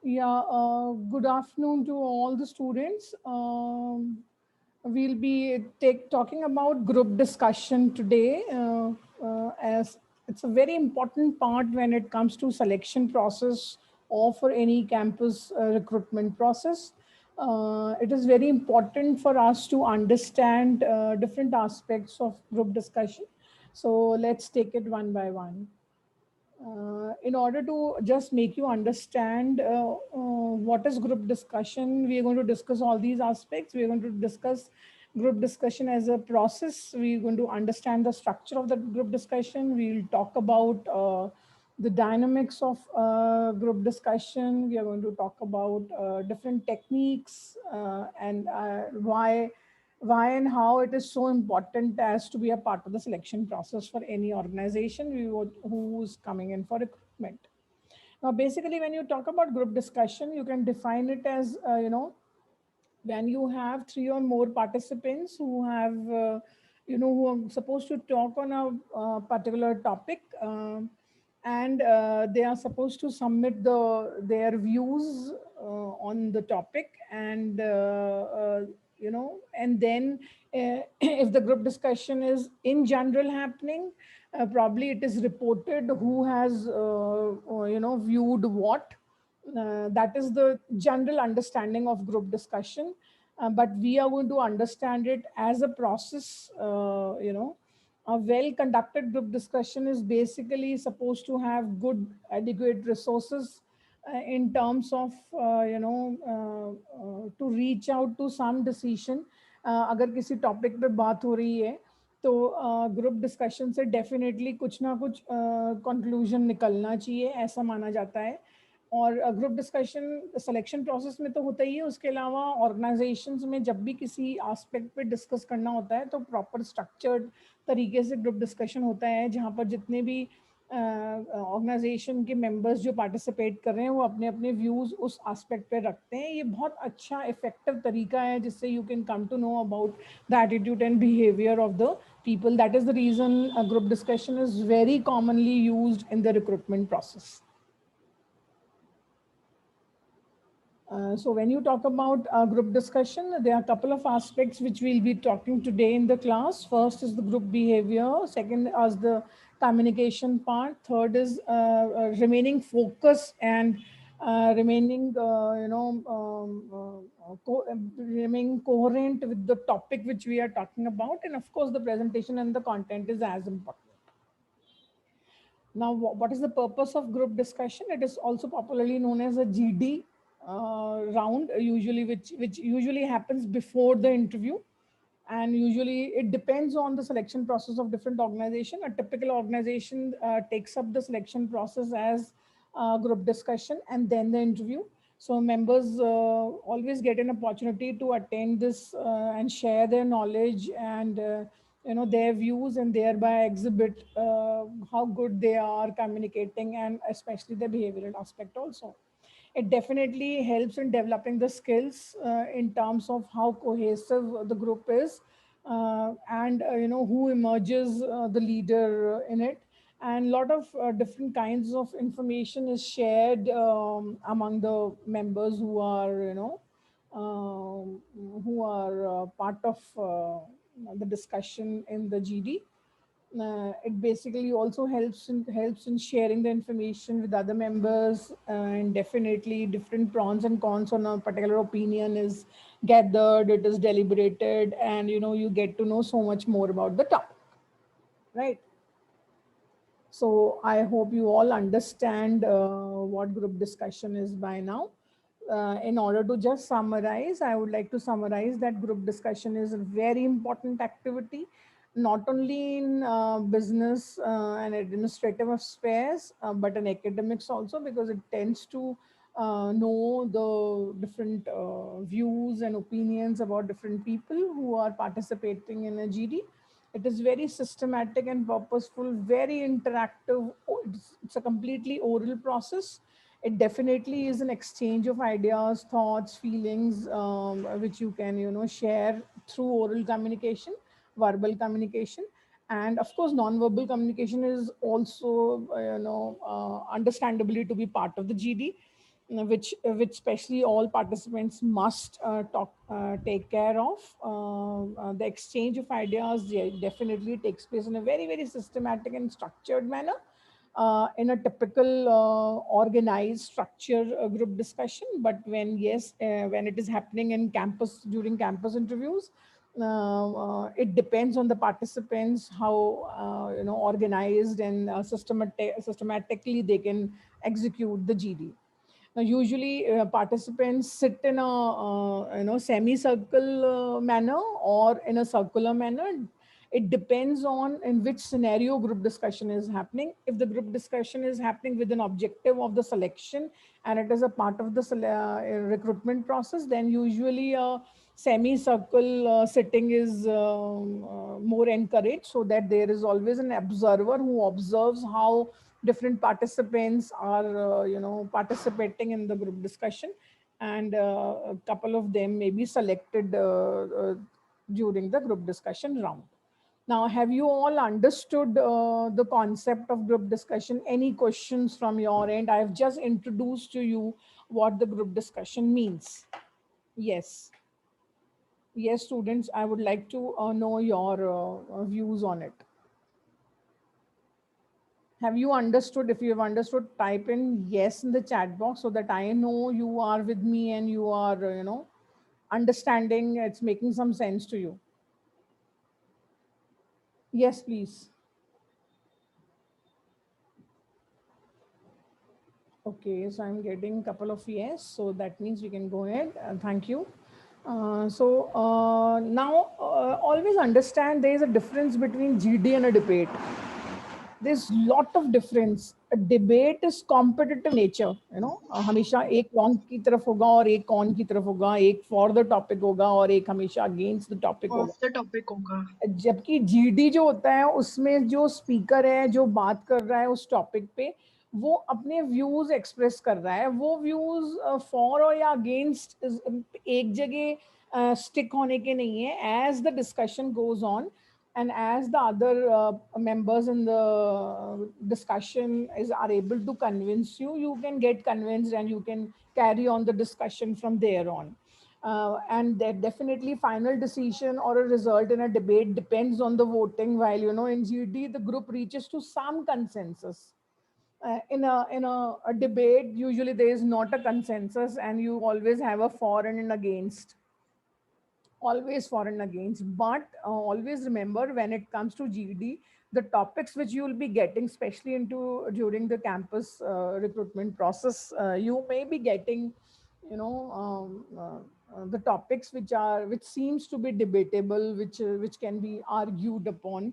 Yeah, good afternoon to all the students. We'll be talking about group discussion today, as it's a very important part when it comes to selection process or for any campus recruitment process. It is very important for us to understand different aspects of group discussion. So let's take it one by one. In order to just make you understand what is group discussion, we are going to discuss all these aspects. We are going to discuss group discussion as a process. We're going to understand the structure of the group discussion. We'll talk about the dynamics of group discussion. We are going to talk about different techniques and why and how it is so important as to be a part of the selection process for any organization who's coming in for recruitment. Now, basically, when you talk about group discussion, you can define it as, when you have three or more participants who are supposed to talk on a particular topic, and they are supposed to submit their views on the topic, and then if the group discussion is in general happening, probably it is reported who has viewed what. That is the general understanding of group discussion, but we are going to understand it as a process. A well conducted group discussion is basically supposed to have good adequate resources in terms of to reach out to some decision. अगर किसी topic पे बात हो रही है तो group discussion से definitely कुछ ना कुछ कंक्लूजन निकलना चाहिए, ऐसा माना जाता है। और ग्रुप डिस्कशन सिलेक्शन प्रोसेस में तो होता ही है, उसके अलावा ऑर्गेनाइजेशंस में जब भी किसी एस्पेक्ट पे डिस्कस करना होता है तो प्रॉपर स्ट्रक्चर्ड तरीके से ग्रुप डिस्कशन होता है, जहाँ पर जितने भी ऑर्गेनाइजेशन के मेंबर्स जो पार्टिसिपेट कर रहे हैं वो अपने अपने व्यूज़ उस एस्पेक्ट पे रखते हैं। ये बहुत अच्छा इफेक्टिव तरीका है जिससे you can come to know about the attitude and behaviour of the people. That is the reason group discussion is very commonly used in the recruitment process. So when you talk about group discussion, there are a couple of aspects which we'll be talking today in the class. First is the group behavior. Second is the communication part. Third is remaining focused and remaining coherent with the topic which we are talking about. And of course, the presentation and the content is as important. Now, what is the purpose of group discussion? It is also popularly known as a GD round, usually which usually happens before the interview, and usually it depends on the selection process of different organization. A typical organization takes up the selection process as group discussion and then the interview. So members always get an opportunity to attend this and share their knowledge and their views, and thereby exhibit how good they are communicating, and especially the behavioral aspect also. It definitely helps in developing the skills in terms of how cohesive the group is, and who emerges the leader in it, and a lot of different kinds of information is shared among the members who are part of the discussion in the GD. It basically also helps in sharing the information with other members, and definitely different pros and cons on a particular opinion is gathered, it is deliberated, and you get to know so much more about the topic, right? So I hope you all understand what group discussion is by now. In order to just summarize, I would like to summarize that group discussion is a very important activity, not only in business and administrative affairs, but in academics also, because it tends to know the different views and opinions about different people who are participating in a GD. It is very systematic and purposeful, very interactive. It's a completely oral process. It definitely is an exchange of ideas, thoughts, feelings, which you can, share through oral communication, verbal communication. And of course, non-verbal communication is also, understandably to be part of the GD. which especially all participants must take care of. The exchange of ideas definitely takes place in a very systematic and structured manner, in a typical organized structure group discussion. But when it is happening in campus during campus interviews, it depends on the participants how organized and systematically they can execute the GD. Now, usually participants sit in a semicircle manner or in a circular manner. It depends on in which scenario group discussion is happening. If the group discussion is happening with an objective of the selection and it is a part of the recruitment process, then usually a semicircle sitting is more encouraged, so that there is always an observer who observes how different participants are participating in the group discussion, and a couple of them may be selected during the group discussion round. Now, have you all understood the concept of group discussion? Any questions from your end? I have just introduced to you what the group discussion means. Yes. Yes, students, I would like to know your views on it. Have you understood? If you have understood, type in yes in the chat box so that I know you are with me and you are, understanding, it's making some sense to you. Yes, please. Okay, so I'm getting a couple of yes, so that means we can go ahead. Thank you. Now, always understand there is a difference between GD and a debate. There's lot of difference. A debate is competitive nature, हमेशा एक wrong की तरफ होगा और एक on की तरफ होगा, एक for the topic होगा और एक हमेशा against the topic होगा. जबकि GD जो होता है उसमें जो स्पीकर है जो बात कर रहा है उस टॉपिक पे, वो अपने व्यूज एक्सप्रेस कर रहा है. वो व्यूज फॉर और या अगेंस्ट एक जगह स्टिक होने के नहीं है. As the discussion goes on and as the other members in the discussion are able to convince you, you can get convinced and you can carry on the discussion from there on. And that definitely final decision or a result in a debate depends on the voting, while in GD the group reaches to some consensus. In a debate, usually there is not a consensus and you always have a for and an against. Always for and against, but always remember when it comes to GD, the topics which you will be getting, especially into during the campus recruitment process, you may be getting, the topics which seems to be debatable, which can be argued upon.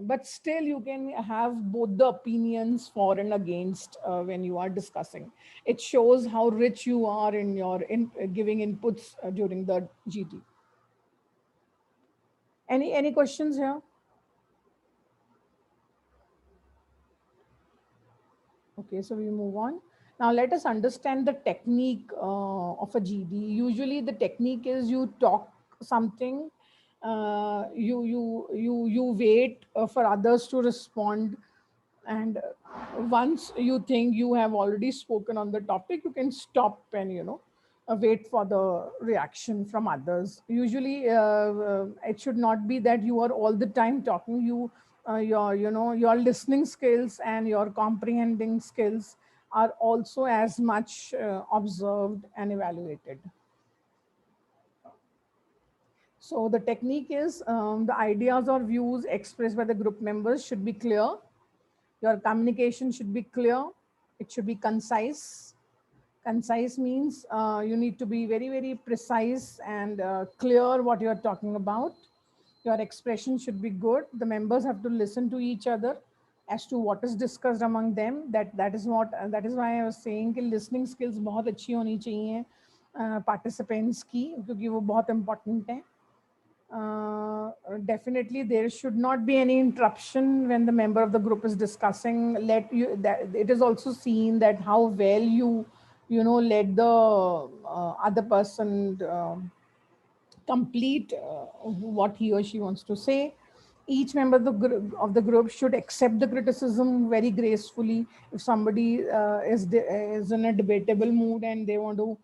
But still you can have both the opinions for and against when you are discussing. It shows how rich you are in your giving inputs during the GD. Any questions here? Okay, so we move on. Now let us understand the technique of a GD. Usually the technique is you talk something, you wait for others to respond, and once you think you have already spoken on the topic, you can stop and wait for the reaction from others. Usually it should not be that you are all the time talking. Your listening skills and your comprehending skills are also as much observed and evaluated. So the technique is the ideas or views expressed by the group members should be clear. Your communication should be clear. It should be concise. Concise means you need to be very precise and clear what you are talking about. Your expression should be good. The members have to listen to each other as to what is discussed among them. That is why I was saying कि listening skills बहुत अच्छी होनी चाहिए participants की, क्योंकि वो बहुत important है. Definitely there should not be any interruption when the member of the group is discussing. It is also seen that how well you let the other person complete what he or she wants to say. each member of the group should accept the criticism very gracefully. If somebody is in a debatable mood and they want to,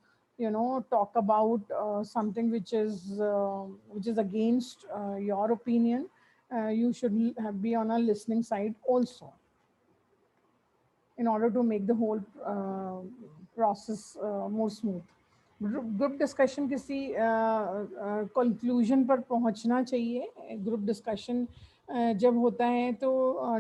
talk about something which is against your opinion, you should be on a listening side also, in order to make the whole process more smooth. Group discussion किसी conclusion पर पहुंचना चाहिए. Group discussion जब होता है तो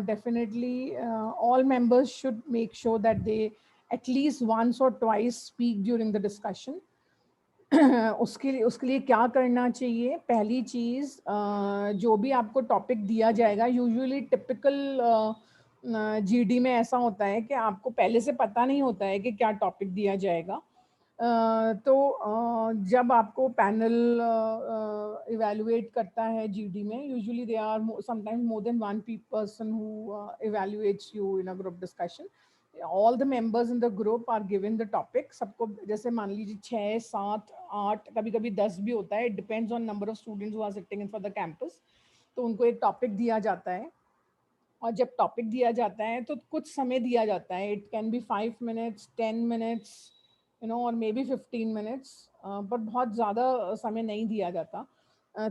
definitely all members should make sure that they at least once और twice speak during the discussion. उसके लिए क्या करना चाहिए? पहली चीज़, जो भी आपको टॉपिक दिया जाएगा, यूजुअली टिपिकल जीडी में ऐसा होता है कि आपको पहले से पता नहीं होता है कि क्या टॉपिक दिया जाएगा. तो जब आपको पैनल इवैल्यूएट करता है जीडी में, usually they are sometimes more than one person who evaluates you in a group discussion. All the members in the group are given the topic. सबको, जैसे मान लीजिए 6, 7, 8, कभी कभी 10 भी होता है, it depends on number of students who are sitting in for the campus. तो उनको एक टॉपिक दिया जाता है, और जब टॉपिक दिया जाता है तो कुछ समय दिया जाता है. It can be 5 minutes, 10 minutes, और मे बी 15 मिनट्स, पर बहुत ज़्यादा समय नहीं दिया जाता.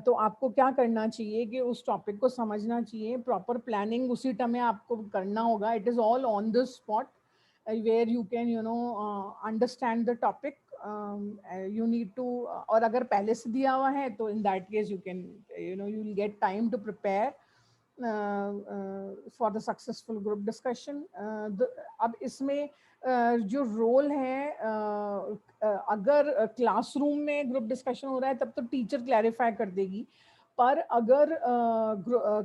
तो आपको क्या करना चाहिए कि उस टॉपिक को समझना चाहिए. प्रॉपर प्लानिंग उसी टाइम में आपको करना होगा. It is all on the spot, where you can understand the topic. You need to, और अगर पहले से दिया हुआ है तो in that case you can, you will get time to prepare for the successful group discussion. अब इसमें जो रोल है, अगर क्लासरूम में ग्रुप डिस्कशन हो रहा है तब तो टीचर क्लैरिफाई कर देगी. पर अगर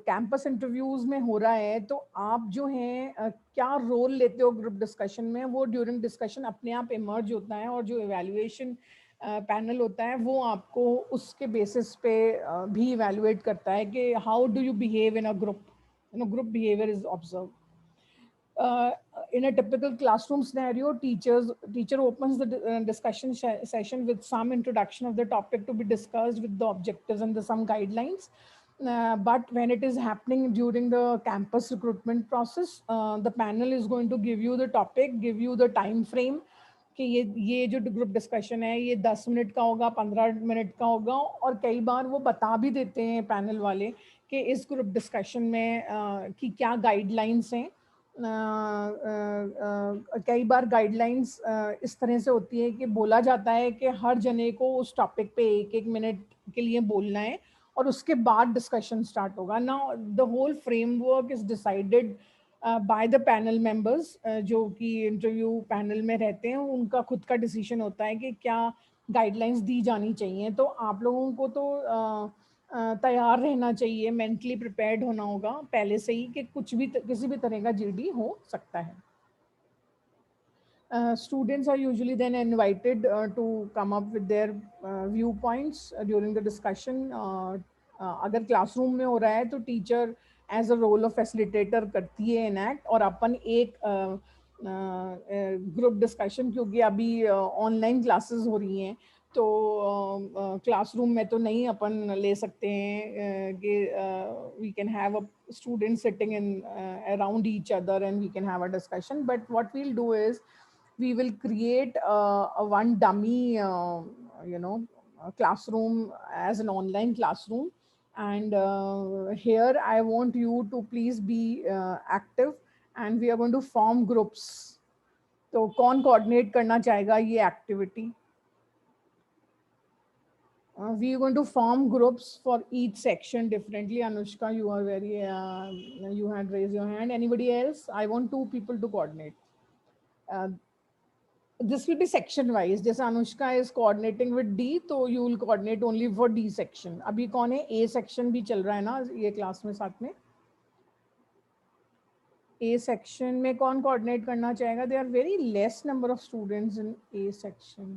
कैंपस इंटरव्यूज में हो रहा है तो आप जो हैं क्या रोल लेते हो ग्रुप डिस्कशन में, वो ड्यूरिंग डिस्कशन अपने आप इमर्ज होता है. और जो इवैल्यूएशन पैनल होता है वो आपको उसके बेसिस पे भी इवैल्यूएट करता है कि how do you behave in a group. Group behaviour is observe. In a typical classroom scenario, teacher opens the discussion session with some introduction of the topic to be discussed, with the objectives and some guidelines. But when it is happening during the campus recruitment process, the panel is going to give you the topic, give you the time frame कि ये जो group discussion है ये 10 minute का होगा, 15 minute का होगा. और कई बार वो बता भी देते हैं पैनल वाले कि इस ग्रुप डिस्कशन में कि क्या गाइडलाइंस हैं. कई बार गाइडलाइंस इस तरह से होती है कि बोला जाता है कि हर जने को उस टॉपिक पे 1-1 मिनट के लिए बोलना है और उसके बाद डिस्कशन स्टार्ट होगा. Now the whole framework is decided by the panel members. जो कि इंटरव्यू पैनल में रहते हैं, उनका खुद का डिसीजन होता है कि क्या गाइडलाइंस दी जानी चाहिए. तो आप लोगों को तो तैयार रहना चाहिए, मेंटली प्रिपेयर्ड होना होगा पहले से ही कि कुछ भी किसी भी तरह का जीडी हो सकता है. Students are usually then invited to come up with their viewpoints during the discussion. अगर क्लासरूम में हो रहा है तो teacher as a role of facilitator करती है इनएक्ट, और अपन एक ग्रुप डिस्कशन, क्योंकि अभी ऑनलाइन क्लासेस हो रही हैं तो क्लासरूम में तो नहीं अपन ले सकते हैं कि we can have a student sitting in around each other and we can have a discussion. But what we'll do is we will create a one dummy classroom as an online classroom. And here I want you to please be active, and we are going to form groups. तो कौन coordinate करना चाहेगा ये activity? We are going to form groups for each section differently. Anushka, you are very you had raised your hand. Anybody else? I want 2 people to coordinate. This will be section wise. जैसे Anushka is coordinating with D, तो you will coordinate only for D section. अभी कौन है? A section भी चल रहा है ना ये क्लास में साथ में. A section में कौन coordinate करना चाहेगा? There are very less number of students in A section.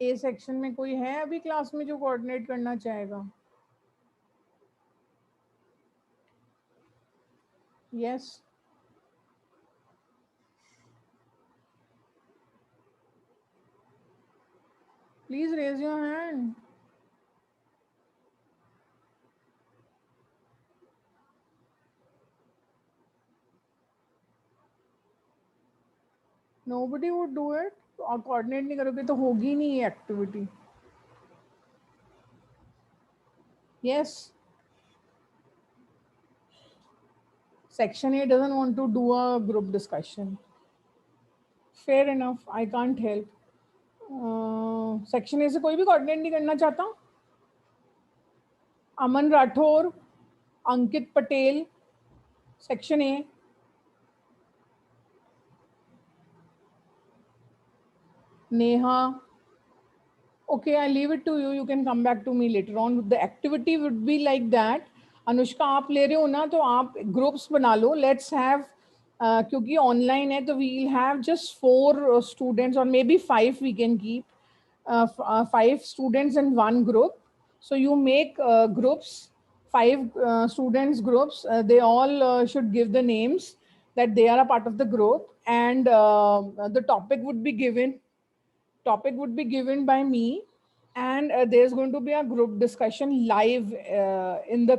A section में कोई है अभी क्लास में जो coordinate करना चाहेगा? Yes. Please raise your hand. Nobody would do it. आप coordinate नहीं करोगे तो होगी नहीं ये activity. Yes. Section A doesn't want to do a group discussion. Fair enough. I can't help. Section A से कोई भी coordinate नहीं करना चाहता? अमन राठौर, अंकित Patel, Section A. Neha. Okay, I leave it to you. You can come back to me later on. The activity would be like that. Anushka आप ले रहे हो ना तो आप ग्रुप्स बना लो. Let's have क्योंकि ऑनलाइन है तो we'll have just 4 students or maybe 5 we can keep. 5 students in one group. So you make groups, 5 students groups. They all should give the names that they are a part of the group, and the topic would be given. Topic would be given by me, and there's going to be a group discussion live in the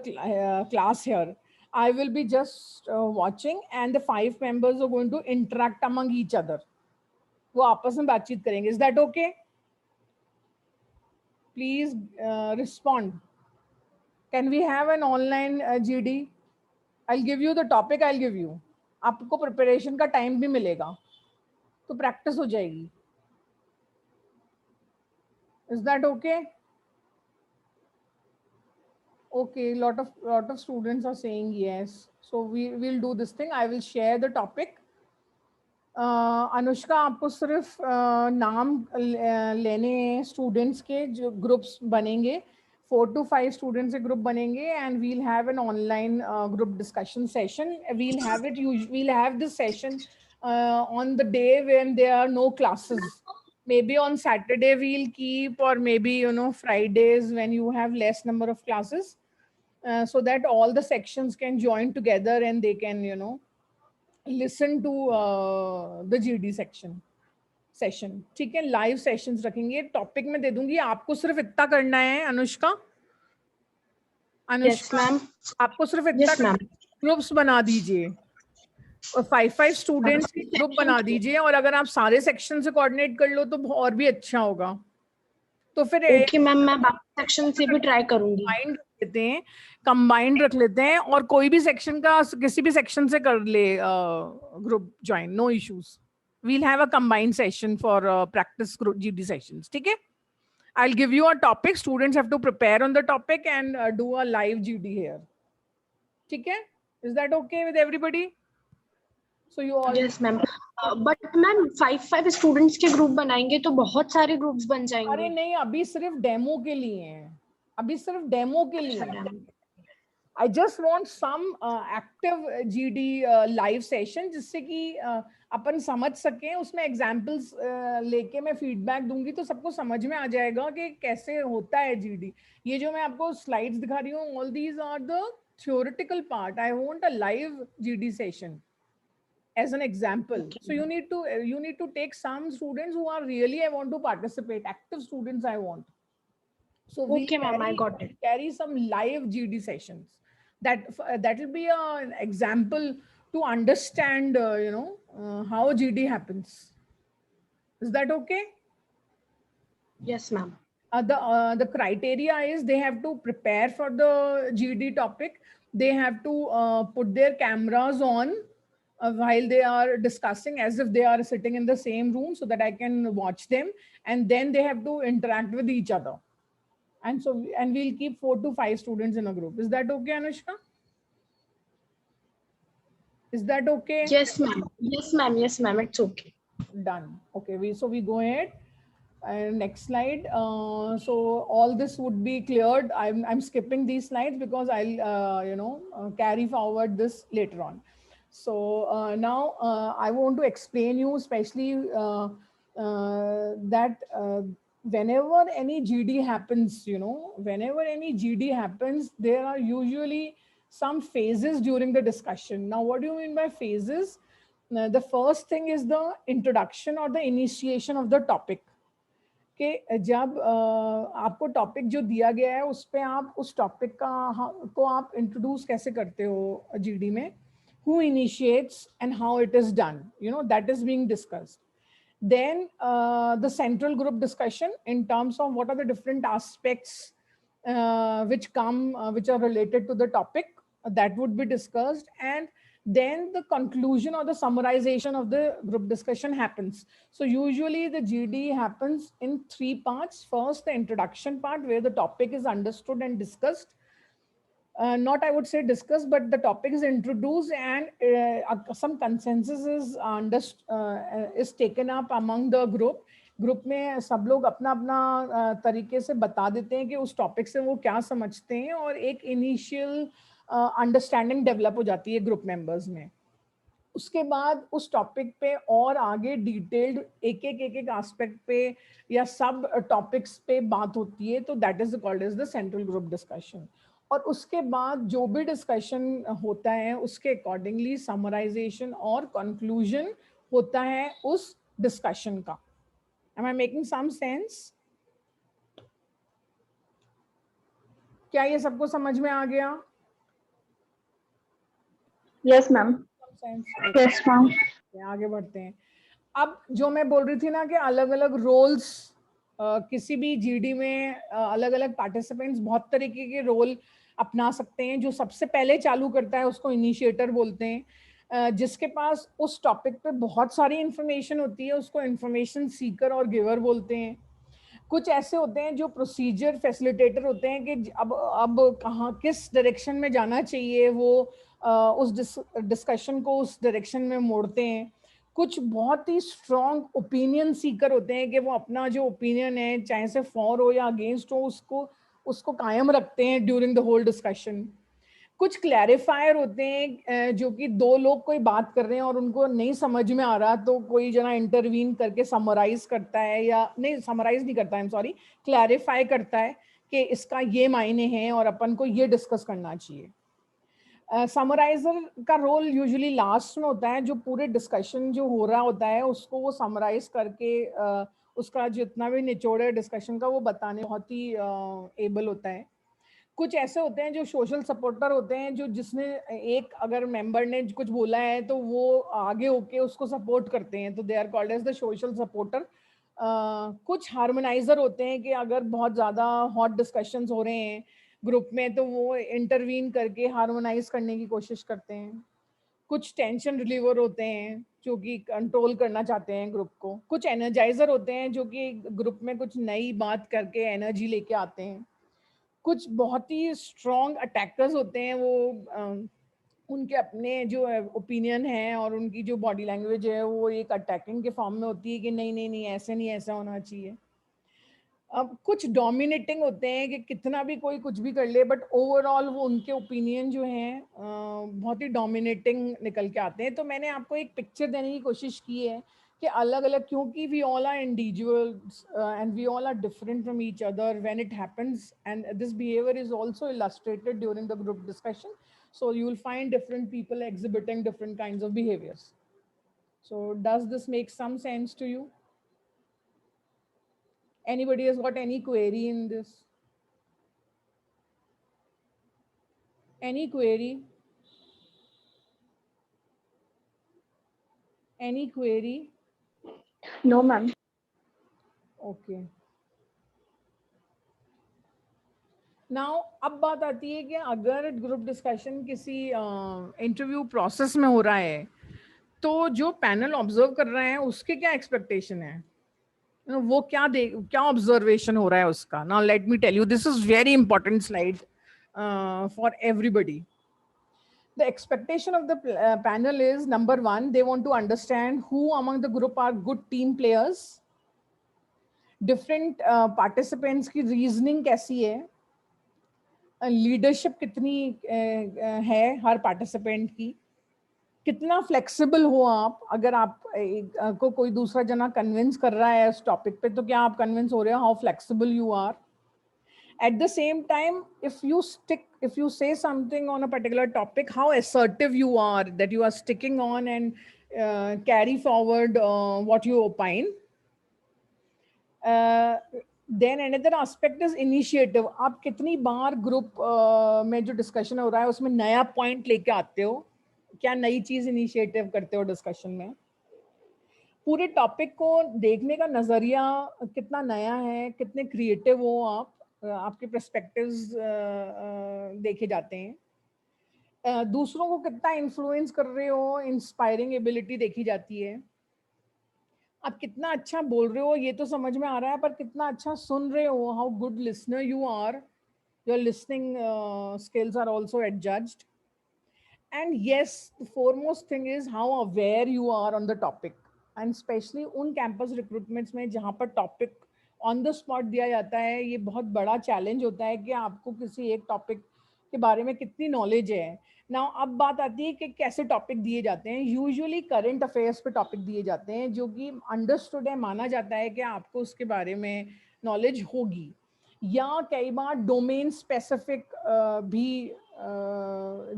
class here. I will be just watching, and the 5 members are going to interact among each other. वो आपस में बातचीत करेंगे. Is that okay? Please respond. Can we have an online GD? I'll give you the topic. I'll give you. आपको preparation का time भी मिलेगा, तो practice हो जाएगी. Is that okay? Okay, lot of students are saying yes. So we will do this thing. I will share the topic. Anushka आपको सिर्फ नाम लेने स्टूडेंट्स के जो ग्रुप्स बनेंगे 4 to 5 students के ग्रुप बनेंगे and we'll have an online group discussion session. We'll have this session on the day when there are no classes. Maybe on Saturday we'll keep, or maybe Fridays when you have less number of classes, so that all the sections can join together and they can listen to the GD session. ठीक है, live sessions रखेंगे. Topic में दे दूंगी, आपको सिर्फ इतना करना है. अनुष्का मैम आपको सिर्फ इतना ग्रुप्स बना दीजिए, और 5 स्टूडेंट्स के ग्रुप बना दीजिए, और अगर आप सारे सेक्शन से कोऑर्डिनेट कर लो तो और भी अच्छा होगा. तो फिर ओके मैम, मैं बाकी सेक्शन से भी ट्राई करूंगी. कंबाइंड रख लेते हैं, और कोई भी सेक्शन का किसी भी सेक्शन से कर ले group join. No issues. We'll have a combined session for practice group GD sessions. ठीक है? I'll give you a topic. Students have to prepare on the topic and do a live GD here. ठीक है? Is that okay with everybody? So you all. Yes ma'am. But ma'am 5 students के group बनाएंगे तो बहुत सारे groups बन जाएंगे. अरे नहीं, अभी सिर्फ डेमो के लिए हैं. अभी सिर्फ डेमो के लिए. I just want some active GD live session, जिससे कि अपन समझ सकें. उसमें एग्जाम्पल्स लेके मैं फीडबैक दूंगी तो सबको समझ में आ जाएगा कि कैसे होता है GD. ये जो मैं आपको स्लाइड्स दिखा रही हूँ, all these are the theoretical part. I want a live GD session as an example. Okay. So you need to take some students who are really, I want to participate, active students I want. So okay ma'am, I got it. Carry some live GD sessions. That will be an example to understand how GD happens. Is that okay? Yes ma'am. The criteria is they have to prepare for the GD topic. They have to put their cameras on while they are discussing, as if they are sitting in the same room, so that I can watch them, and then they have to interact with each other. And we'll keep 4 to 5 students in a group. Is that okay, Anushka? Is that okay? Yes ma'am. Yes ma'am. Yes ma'am. It's okay. Done. Okay. So we go ahead. Next slide. So all this would be cleared. I'm skipping these slides because I'll carry forward this later on. So now I want to explain you, especially that whenever any GD happens, there are usually some phases during the discussion. Now, what do you mean by phases? The first thing is the introduction or the initiation of the topic. कि जब आपको topic जो दिया गया है उस पे आप उस टॉपिक को आप इंट्रोड्यूस कैसे करते हो जीडी में, who initiates and how it is done, that is being discussed. Then the central group discussion in terms of what are the different aspects which are related to the topic, that would be discussed. And then the conclusion or the summarization of the group discussion happens. So usually the GD happens in 3 parts. First, the introduction part where the topic is understood and discussed. Not I would say discussed, but the topic is introduced and some consensus is taken up among the group. Group में सब लोग अपना अपना तरीके से बता देते हैं कि उस टॉपिक से वो क्या समझते हैं, और एक इनिशियल अंडरस्टैंडिंग डेवलप हो जाती है ग्रुप मेंबर्स में. उसके बाद उस टॉपिक पे और आगे डिटेल्ड एक एक एस्पेक्ट पे या सब टॉपिक्स पे बात होती है, तो that is called as the central group discussion. और उसके बाद जो भी डिस्कशन होता है उसके अकॉर्डिंगली समराइजेशन और कंक्लूजन होता है उस डिस्कशन का. Am I making some sense? क्या ये सबको समझ में आ गया? Yes, ma'am. Yes, ma'am. आगे बढ़ते हैं. अब जो मैं बोल रही थी ना कि अलग अलग रोल्स किसी भी जीडी में अलग अलग पार्टिसिपेंट्स बहुत तरीके के रोल अपना सकते हैं. जो सबसे पहले चालू करता है उसको इनिशिएटर बोलते हैं. जिसके पास उस टॉपिक पे बहुत सारी इंफॉर्मेशन होती है उसको इंफॉर्मेशन सीकर और गिवर बोलते हैं. कुछ ऐसे होते हैं जो प्रोसीजर फैसिलिटेटर होते हैं कि अब कहाँ किस डायरेक्शन में जाना चाहिए वो उस डिस्कशन को उस डायरेक्शन में मोड़ते हैं. कुछ बहुत ही स्ट्रॉन्ग ओपिनियन सीकर होते हैं कि वो अपना जो ओपिनियन है चाहे से फॉर हो या अगेंस्ट हो उसको कायम रखते हैं ड्यूरिंग द होल डिस्कशन. कुछ क्लैरिफायर होते हैं जो कि दो लोग कोई बात कर रहे हैं और उनको नहीं समझ में आ रहा तो कोई जना इंटरवीन करके समराइज करता है, या नहीं समराइज नहीं करता है, सॉरी, क्लैरिफाई करता है कि इसका ये मायने हैं और अपन को ये डिस्कस करना चाहिए. समराइजर का रोल यूजुअली लास्ट में होता है. जो पूरे डिस्कशन जो हो रहा होता है उसको वो समराइज करके उसका जितना भी निचोड़ है डिस्कशन का वो बताने बहुत ही एबल होता है. कुछ ऐसे होते हैं जो सोशल सपोर्टर होते हैं जो जिसने एक अगर मेंबर ने कुछ बोला है तो वो आगे होके उसको सपोर्ट करते हैं, तो they are called as the social supporter. कुछ हार्मोनाइजर होते हैं कि अगर बहुत ज़्यादा हॉट डिस्कशंस हो रहे हैं ग्रुप में तो वो इंटरवीन करके हार्मोनाइज करने की कोशिश करते हैं. कुछ टेंशन रिलीवर होते हैं जो कि कंट्रोल करना चाहते हैं ग्रुप को. कुछ एनर्जाइजर होते हैं जो कि ग्रुप में कुछ नई बात करके एनर्जी लेके आते हैं. कुछ बहुत ही स्ट्रॉन्ग अटैकर्स होते हैं, वो उनके अपने जो ओपिनियन है और उनकी जो बॉडी लैंग्वेज है वो एक अटैकिंग के फॉर्म में होती है कि नहीं नहीं नहीं ऐसे नहीं, ऐसा होना चाहिए. अब कुछ डोमिनेटिंग होते हैं कि कितना भी कोई कुछ भी कर ले बट ओवरऑल वो उनके ओपिनियन जो हैं बहुत ही डोमिनेटिंग निकल के आते हैं. तो मैंने आपको एक पिक्चर देने की कोशिश की है कि अलग अलग, क्योंकि we all are individuals and we all are different from each other when it happens, and this behaviour is also illustrated during the group discussion. So you will find different people exhibiting different kinds of behaviors. So does this make some sense to you? Anybody has got any query in this? Any query? Any query? No, ma'am. Okay. Now, अब बात आती है कि अगर group discussion किसी interview process में हो रहा है तो जो पैनल ऑब्जर्व कर रहे हैं उसके क्या एक्सपेक्टेशन है, वो क्या ऑब्जर्वेशन हो रहा है उसका. Now let me tell you, this is very important slide for everybody. The expectation of the panel is, number one, they want to understand who among the group are good team players. Different participants की reasoning कैसी है, leadership कितनी है हर participant की, कितना flexible हो आप. अगर आप को कोई दूसरा जना कन्विंस कर रहा है उस टॉपिक पे तो क्या आप कन्विंस हो रहे हो, how flexible you are. At the same time, if you say something on a particular topic, how assertive you are that you are sticking on and carry forward what you opine. Then another aspect is initiative. आप कितनी बार group में जो discussion हो रहा है उसमें नया point लेके आते हो, क्या नई चीज इनिशिएटिव करते हो डिस्कशन में. पूरे टॉपिक को देखने का नजरिया कितना नया है, कितने क्रिएटिव हो आप, आपके पर्सपेक्टिव्स देखे जाते हैं. दूसरों को कितना इन्फ्लुएंस कर रहे हो, इंस्पायरिंग एबिलिटी देखी जाती है. आप कितना अच्छा बोल रहे हो ये तो समझ में आ रहा है, पर कितना अच्छा सुन रहे हो, how good listener you are, your listening skills are also adjudged. And yes, the foremost thing is how aware you are on the topic. And specially उन कैंपस रिक्रूटमेंट्स में जहाँ पर टॉपिक ऑन द स्पॉट दिया जाता है, ये बहुत बड़ा चैलेंज होता है कि आपको किसी एक टॉपिक के बारे में कितनी नॉलेज है. नाउ अब बात आती है कि कैसे टॉपिक दिए जाते हैं. यूजुअली करंट अफेयर्स पे टॉपिक दिए जाते हैं जो कि अंडरस्टूड है, माना जाता है कि आपको उसके बारे में नॉलेज होगी. या कई बार डोमेन स्पेसिफिक भी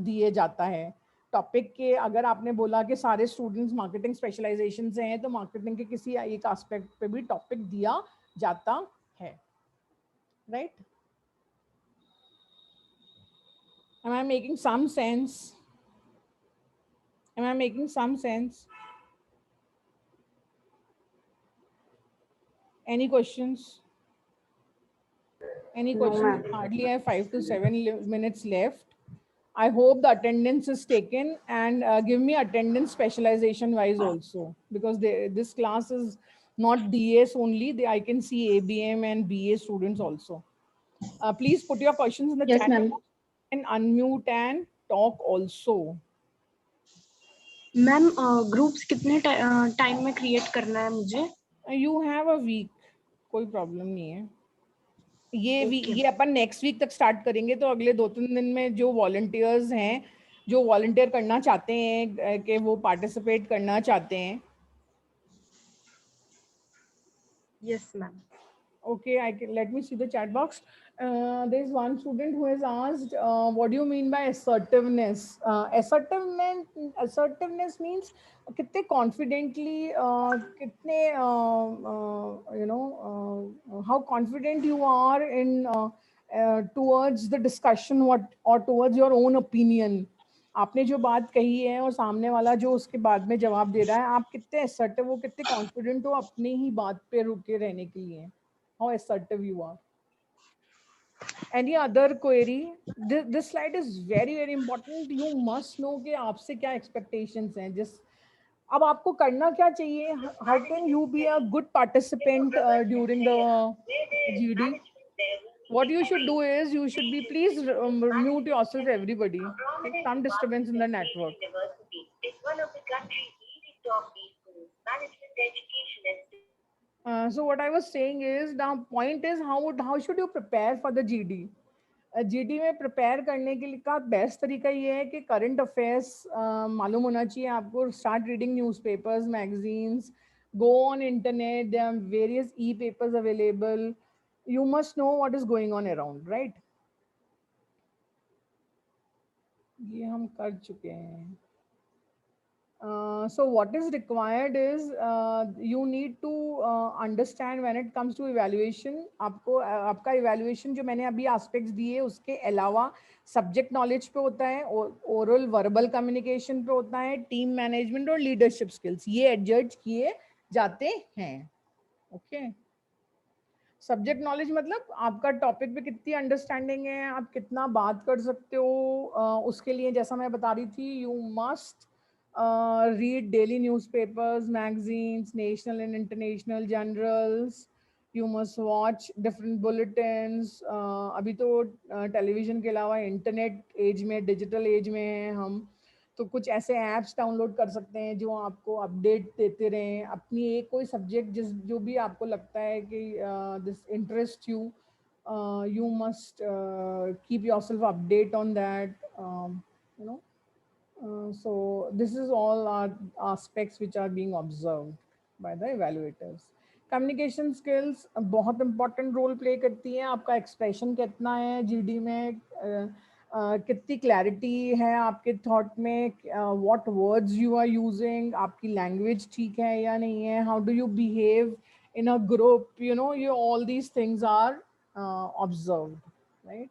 दिए जाता है टॉपिक के. अगर आपने बोला कि सारे स्टूडेंट्स मार्केटिंग स्पेशलाइजेशन से हैं तो मार्केटिंग के किसी एक एस्पेक्ट पे भी टॉपिक दिया जाता है, right. Am I making some sense? Am I making some sense? Any questions? Any No, questions? ma'am. Hardly have 5 to 7 minutes left. I hope the attendance is taken, and give me attendance specialization wise also, because this class is not DS only. I can see ABM and BA students also. Please put your questions in the Yes, chat ma'am. box and unmute and talk also. Ma'am groups कितने time में create करना है मुझे? You have a week, कोई problem नहीं है. Okay. ये अपन next week तक स्टार्ट करेंगे, तो अगले 2-3 दिन में जो वॉलंटियर्स हैं, जो वॉलंटियर करना चाहते हैं कि वो पार्टिसिपेट करना चाहते हैं. Yes, ma'am. Okay, let me see the chat box. There's one student who has asked, what do you mean by assertiveness? Assertiveness means कितने confidently, कितने how confident you are in towards the discussion, or towards your own opinion. आपने जो बात कही है और सामने वाला जो उसके बाद में जवाब दे रहा है, आप कितने assertive हो, कितने confident हो अपनी ही बात पे रुके रहने के लिए. How assertive you are. Any other query? This slide is very very important. You must know कि आपसे क्या expectations हैं. Just अब आपको करना क्या चाहिए? How can you be a good participant during the GD? What you should do is, you should be, please mute yourself everybody. Okay? Some disturbance in the network. Is one of the country's leading top B schools. Management education and So what I was saying is, the point is how should you prepare for the GD? GD में prepare करने के लिए का best तरीका ये है कि current affairs मालूम होना चाहिए आपको. Start reading newspapers, magazines, go on internet, there are various e papers available. You must know what is going on around, right? ये हम कर चुके हैं. So what is required is, you need to understand when it comes to evaluation. आपको आपका evaluation जो मैंने अभी aspects दिए उसके अलावा subject knowledge पे होता है, oral verbal communication पे होता है, team management और leadership skills. ये adjudge किए जाते हैं. Okay. सब्जेक्ट नॉलेज मतलब आपका टॉपिक पे कितनी अंडरस्टैंडिंग है, आप कितना बात कर सकते हो. उसके लिए जैसा मैं बता रही थी, you must read daily newspapers, magazines, national and international journals. You must watch different bulletins. अभी तो टेलीविज़न के अलावा इंटरनेट एज में, डिजिटल एज में हैं हम, तो कुछ ऐसे ऐप्स डाउनलोड कर सकते हैं जो आपको अपडेट देते रहें. अपनी एक कोई सब्जेक्ट जो भी आपको लगता है कि this interest you, you must keep yourself update on that, you know. So this is all our aspects which are being observed by the evaluators. Communication skills बहुत important role play करती है. आपका expression कितना है GD में, कितनी clarity है आपके थॉट में, what words you are using, आपकी लैंग्वेज ठीक है या नहीं है, how do you behave in a group, you know, you all these things are observed, right?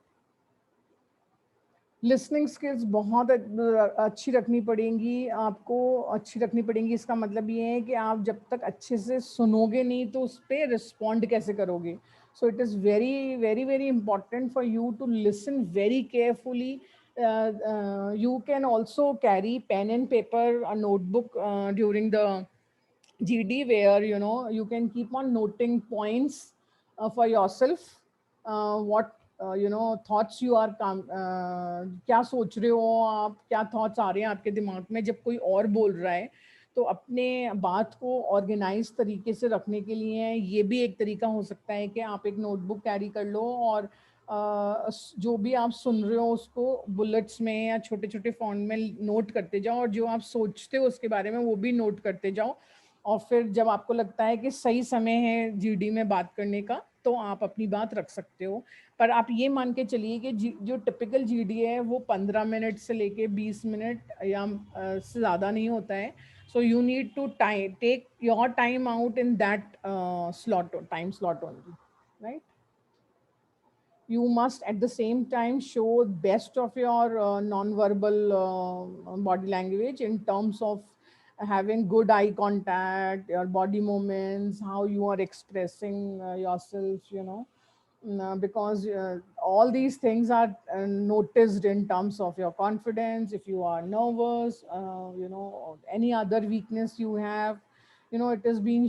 Listening skills बहुत अच्छी रखनी पड़ेंगी आपको, अच्छी रखनी पड़ेंगी। इसका मतलब ये है कि आप जब तक अच्छे से सुनोगे नहीं तो उस पर रिस्पॉन्ड कैसे करोगे। So it is very very very important for you to listen very carefully. You can also carry pen and paper, a notebook during the GD, where you know you can keep on noting points for yourself, what you know thoughts you are क्या सोच रहे हो आप, क्या thoughts आ रहे हैं आपके दिमाग में जब कोई और बोल रहा है। तो अपने बात को ऑर्गेनाइज तरीके से रखने के लिए ये भी एक तरीका हो सकता है कि आप एक नोटबुक कैरी कर लो और जो भी आप सुन रहे हो उसको बुलेट्स में या छोटे छोटे फॉन्ट में नोट करते जाओ, और जो आप सोचते हो उसके बारे में वो भी नोट करते जाओ। और फिर जब आपको लगता है कि सही समय है जीडी में बात करने का तो आप अपनी बात रख सकते हो। पर आप ये मान के चलिए कि जो टिपिकल जीडी है वो 15 मिनट से लेके 20 मिनट या से ज़्यादा नहीं होता है। So you need to take your time out in that time slot only, right? You must at the same time show best of your non-verbal body language in terms of having good eye contact, your body movements, how you are expressing yourself, you know. Because all these things are noticed in terms of your confidence, if you are nervous, you know, or any other weakness you have, you know, it is being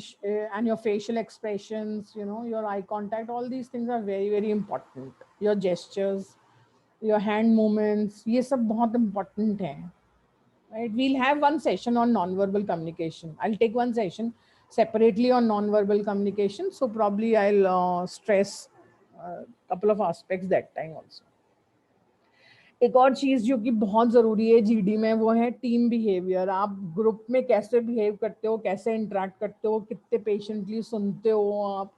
and your facial expressions, you know, your eye contact, all these things are very very important. Your gestures, your hand movements, ये सब बहुत important है, right? We'll have one session on non-verbal communication. I'll take one session separately on non-verbal communication, so probably I'll stress a couple of aspects that time also. एक और चीज जो कि बहुत जरूरी है जीडी में वो है टीम बिहेवियर। आप ग्रुप में कैसे बिहेव करते हो, कैसे इंटरेक्ट करते हो, कितने पेशेंटली सुनते हो आप,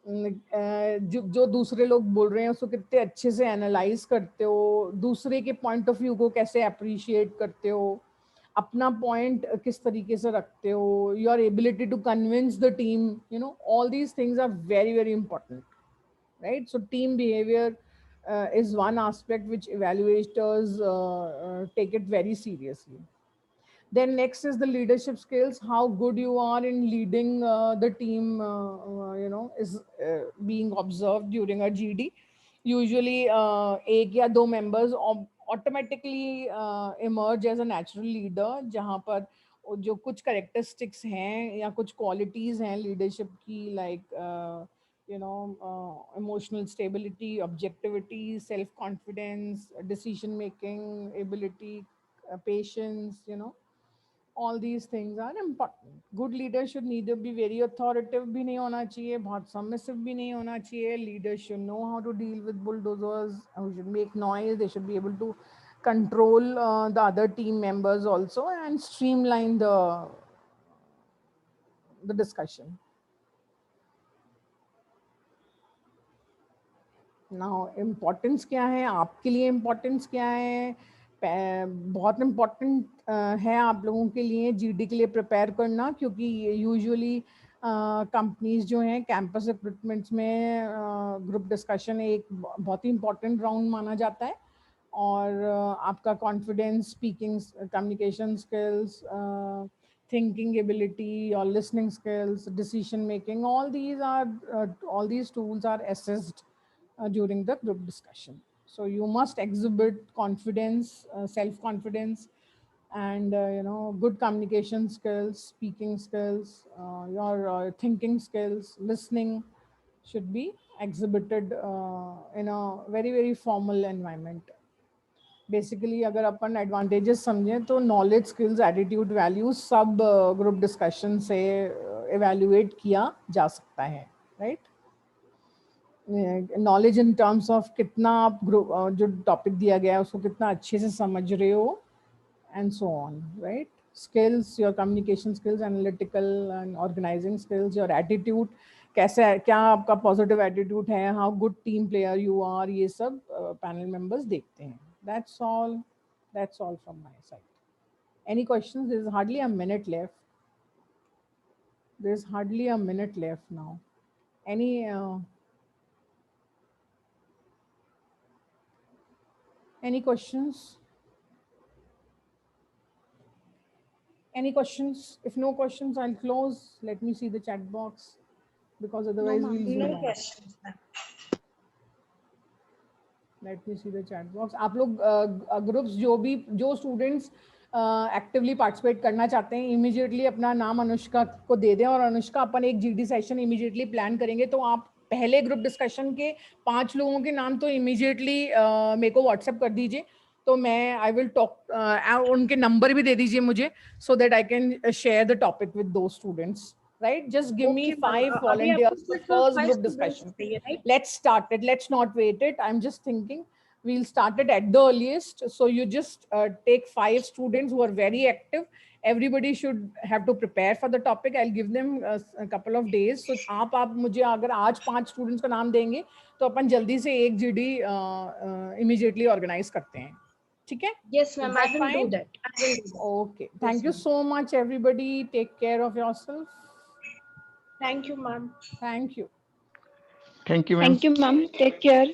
जो दूसरे लोग बोल रहे हैं उसको कितने अच्छे से एनालाइज करते हो, दूसरे के पॉइंट ऑफ व्यू को कैसे अप्रिशिएट करते हो, अपना पॉइंट किस तरीके से रखते हो, your ability to convince the team, you know, all these things are very very important, right? So team behavior is one aspect which evaluators take it very seriously. Then next is the leadership skills. How good you are in leading the team, you know, is being observed during a GD. Usually, एक या दो members automatically emerge as a natural leader, जहाँ पर जो कुछ characteristics हैं या कुछ qualities हैं leadership की, like you know, emotional stability, objectivity, self-confidence, decision making ability, patience, you know, all these things are important. Good leader should neither be very authoritative भी नहीं होना चाहिए, बहुत submissive भी नहीं होना चाहिए. Leaders should know how to deal with bulldozers, who should make noise. They should be able to control the other team members also and streamline the discussion. Now importance क्या है आपके लिए, importance क्या है, बहुत इम्पोर्टेंट है आप लोगों के लिए जीडी के लिए प्रिपेयर करना, क्योंकि यूजुअली कंपनीज जो हैं कैंपस रिक्रूटमेंट्स में ग्रुप डिस्कशन एक बहुत ही इम्पोर्टेंट राउंड माना जाता है। और आपका confidence, speaking, communication skills, thinking ability, your listening skills, decision making, all these tools are assessed during the group discussion. So you must exhibit confidence, self-confidence, and you know, good communication skills, speaking skills, your thinking skills, listening should be exhibited in a very very formal environment. Basically अगर अपन advantages समझें तो knowledge, skills, attitude, values सब group discussion से evaluate किया जा सकता है, right? Knowledge in terms of कितना आप ग्रुप जो टॉपिक दिया गया है उसको कितना अच्छे से समझ रहे हो, and so on, right? Skills, your communication skills, analytical and organising skills, your attitude, कैसे, क्या आपका पॉजिटिव एटीट्यूड है, how good team player you are, ये सब पैनल मेंबर्स देखते हैं. That's all from my side. Any questions? There's hardly a minute left. There's hardly a minute left now. Any questions? Any questions? If no questions, I'll close. Let me see the chat box because otherwise we'll zoom No out. questions, ma'am. Let me see the chat box. आप लोग groups जो students actively participate करना चाहते हैं immediately अपना नाम अनुष्का को दे दें और अनुष्का अपन एक जीडी सेशन इमीडिएटली प्लान करेंगे तो आप पहले ग्रुप डिस्कशन के 5 लोगों के नाम तो इमीडिएटली मेरे को व्हाट्सएप कर दीजिए तो मैं आई विल टॉक उनके नंबर भी दे दीजिए मुझे so that I can share the topic with दो students. Right, just give me 5 volunteers for first group discussion. right? Let's start it. Let's not wait it. I'm just thinking we'll start it at the earliest. So you just take 5 students who are very active. Everybody should have to prepare for the topic. I'll give them a couple of days. So आप मुझे अगर आज 5 students का नाम देंगे तो अपन जल्दी से एक GD immediately organize करते हैं. ठीक है? Yes, ma'am. I will do that. I will do that. Okay. Thank you so much, everybody. Take care of yourself. Thank you, ma'am. Thank you. Thank you, ma'am. Thank you, ma'am. Take care.